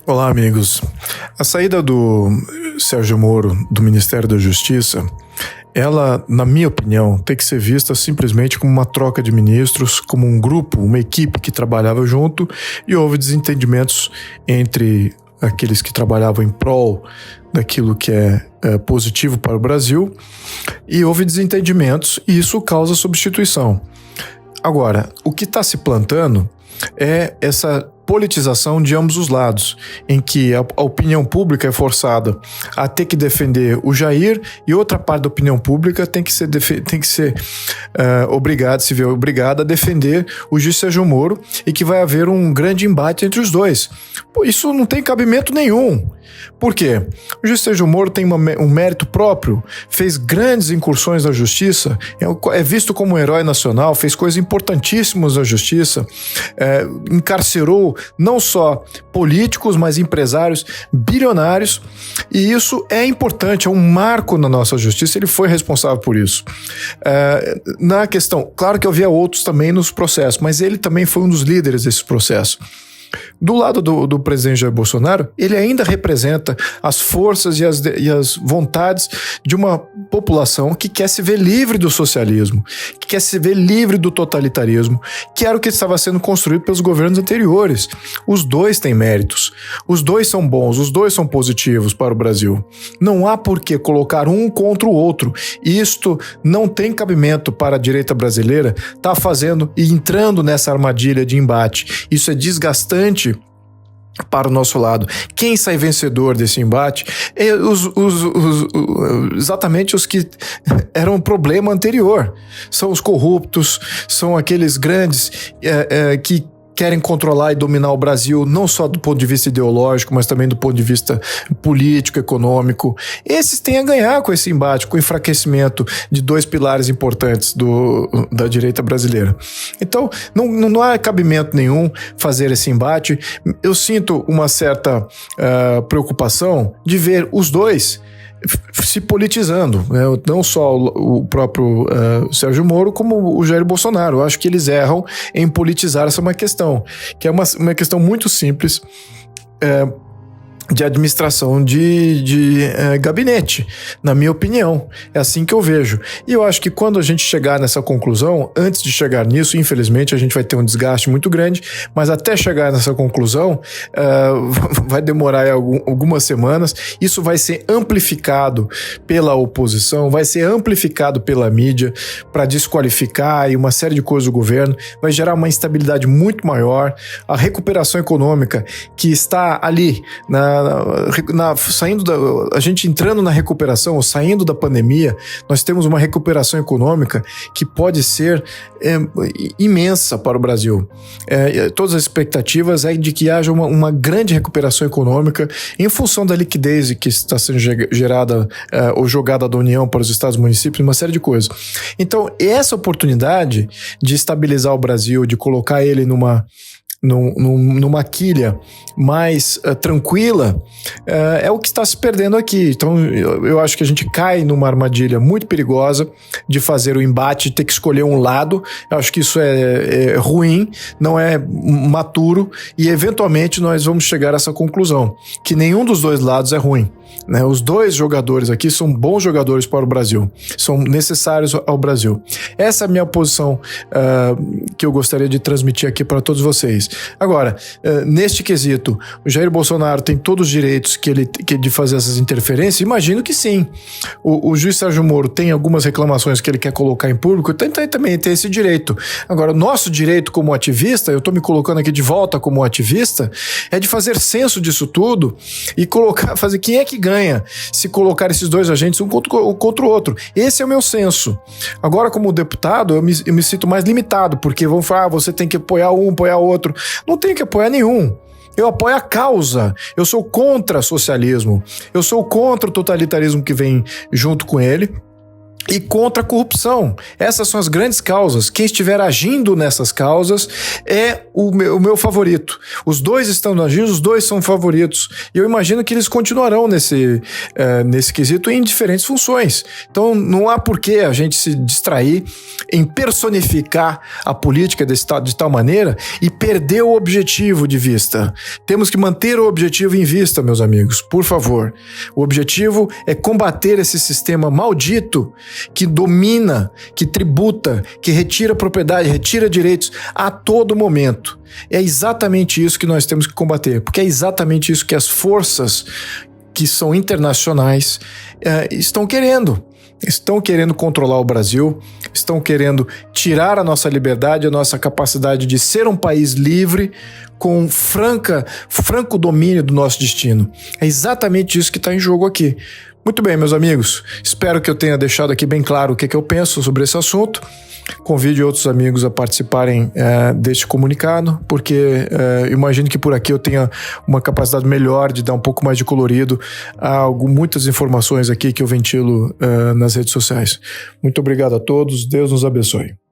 Olá, amigos. A saída do Sérgio Moro do Ministério da Justiça, ela, na minha opinião, tem que ser vista simplesmente como uma troca de ministros, como um grupo, uma equipe que trabalhava junto e houve desentendimentos entre aqueles que trabalhavam em prol daquilo que é positivo para o Brasil e houve desentendimentos e isso causa substituição. Agora, o que está se plantando é essa politização de ambos os lados, em que a opinião pública é forçada a ter que defender o Jair e outra parte da opinião pública tem que ser obrigada a defender o juiz Sérgio Moro e que vai haver um grande embate entre os dois. Pô, isso não tem cabimento nenhum. Por quê? O juiz Sérgio Moro tem um mérito próprio, fez grandes incursões na justiça, é visto como um herói nacional, fez coisas importantíssimas na justiça, encarcerou não só políticos, mas empresários bilionários, e isso é importante, é um marco na nossa justiça, ele foi responsável por isso. Na questão, claro que havia outros também nos processos, mas ele também foi um dos líderes desse processo. Do lado do presidente Jair Bolsonaro, ele ainda representa as forças e as vontades de uma população que quer se ver livre do socialismo, que quer se ver livre do totalitarismo, que era o que estava sendo construído pelos governos anteriores. Os dois têm méritos, os dois são bons, os dois são positivos para o Brasil. Não há por que colocar um contra o outro. Isto não tem cabimento para a direita brasileira estar fazendo e entrando nessa armadilha de embate. Isso é desgastante para o nosso lado. Quem sai vencedor desse embate é exatamente os que eram o problema anterior. São os corruptos, são aqueles grandes que querem controlar e dominar o Brasil, não só do ponto de vista ideológico, mas também do ponto de vista político, econômico. Esses têm a ganhar com esse embate, com o enfraquecimento de dois pilares importantes da direita brasileira. Então, não há cabimento nenhum fazer esse embate. Eu sinto uma certa preocupação de ver os dois se politizando, né? Não só o próprio Sérgio Moro, como o Jair Bolsonaro. Eu acho que eles erram em politizar essa uma questão, que é uma questão muito simples de administração de gabinete, na minha opinião. É assim que eu vejo. E eu acho que quando a gente chegar nessa conclusão, antes de chegar nisso, infelizmente, a gente vai ter um desgaste muito grande, mas até chegar nessa conclusão, vai demorar algumas semanas. Isso vai ser amplificado pela oposição, vai ser amplificado pela mídia para desqualificar e uma série de coisas do governo, vai gerar uma instabilidade muito maior. A recuperação econômica que está ali a gente entrando na recuperação ou saindo da pandemia, nós temos uma recuperação econômica que pode ser imensa para o Brasil. Todas as expectativas é de que haja uma grande recuperação econômica em função da liquidez que está sendo gerada ou jogada da União para os estados e municípios, uma série de coisas. Então, essa oportunidade de estabilizar o Brasil, de colocar ele numa quilha mais tranquila, é o que está se perdendo aqui. Então eu acho que a gente cai numa armadilha muito perigosa de fazer o embate, ter que escolher um lado. Eu acho que isso é ruim, não é maturo, e eventualmente nós vamos chegar a essa conclusão, que nenhum dos dois lados é ruim, né? Os dois jogadores aqui são bons jogadores para o Brasil, são necessários ao Brasil. Essa é a minha posição que eu gostaria de transmitir aqui para todos vocês. Agora, neste quesito, o Jair Bolsonaro tem todos os direitos de fazer essas interferências? Imagino que sim. O juiz Sérgio Moro tem algumas reclamações que ele quer colocar em público, também tem esse direito. Agora, nosso direito como ativista, eu estou me colocando aqui de volta como ativista, é de fazer senso disso tudo e fazer quem é que ganha se colocar esses dois agentes um contra o outro. Esse é o meu senso. Agora, como deputado, eu me sinto mais limitado, porque vão falar, você tem que apoiar um, apoiar outro. Não tenho que apoiar nenhum. Eu apoio a causa. Eu sou contra socialismo. Eu sou contra o totalitarismo que vem junto com ele. e contra a corrupção. Essas são as grandes causas. Quem estiver agindo nessas causas é o meu favorito. Os dois estão agindo, os dois são favoritos. E eu imagino que eles continuarão nesse quesito em diferentes funções. Então não há por que a gente se distrair em personificar a política desse Estado de tal maneira e perder o objetivo de vista. Temos que manter o objetivo em vista, meus amigos, por favor. O objetivo é combater esse sistema maldito que domina, que tributa, que retira propriedade, retira direitos a todo momento. É exatamente isso que nós temos que combater, porque é exatamente isso que as forças que são internacionais estão querendo. Estão querendo controlar o Brasil, estão querendo tirar a nossa liberdade, a nossa capacidade de ser um país livre, com franco domínio do nosso destino. É exatamente isso que está em jogo aqui. Muito bem, meus amigos, espero que eu tenha deixado aqui bem claro o que eu penso sobre esse assunto. Convide outros amigos a participarem deste comunicado, porque imagino que por aqui eu tenha uma capacidade melhor de dar um pouco mais de colorido a muitas informações aqui que eu ventilo nas redes sociais. Muito obrigado a todos, Deus nos abençoe.